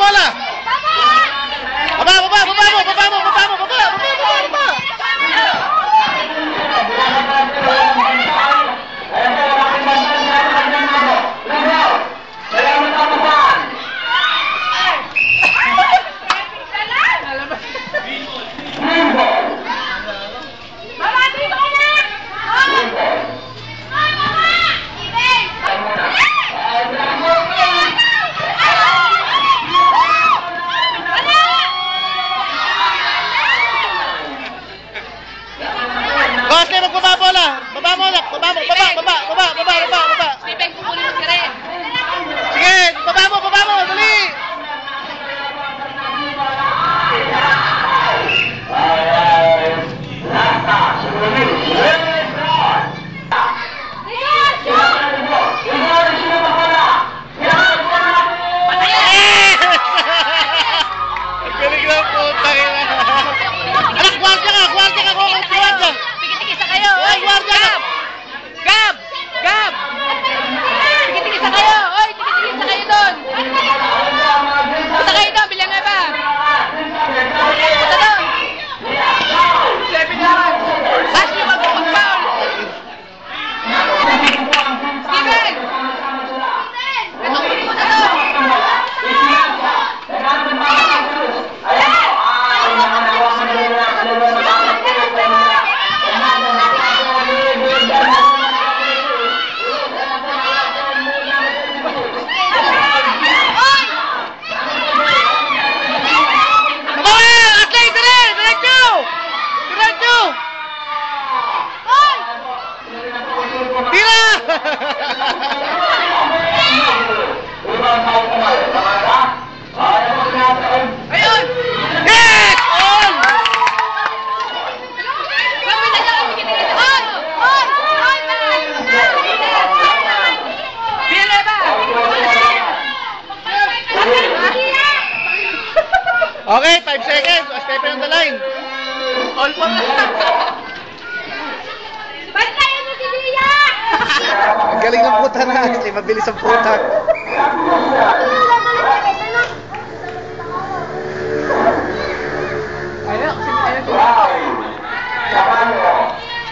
bola! Baba mo! Bosley, magbaba bola! Baba mo! Stephen, kukunin mo si Ren. Sige, baba mo! Dali! Ang galing lang po, tangin na. Anak, gwardiya ka! Tigisa kayo. Ay, gwardiya! Gab! Tigisa kayo. Oy, tigisa kayo doon. Punta kayo doon, bilang nga ba? Punta doon. 7 naman. Ashley, wag mo mag-foul. Steven! Ito, punta doon. Ayun! Yes! On! Gawin na lang, tigisa. On! Bilang nga ba? Okay, 5 seconds. Stephen on the line. All for the Bantayan mo si Dia! Ang galing ng puta na. Kasi mabilis ang puta.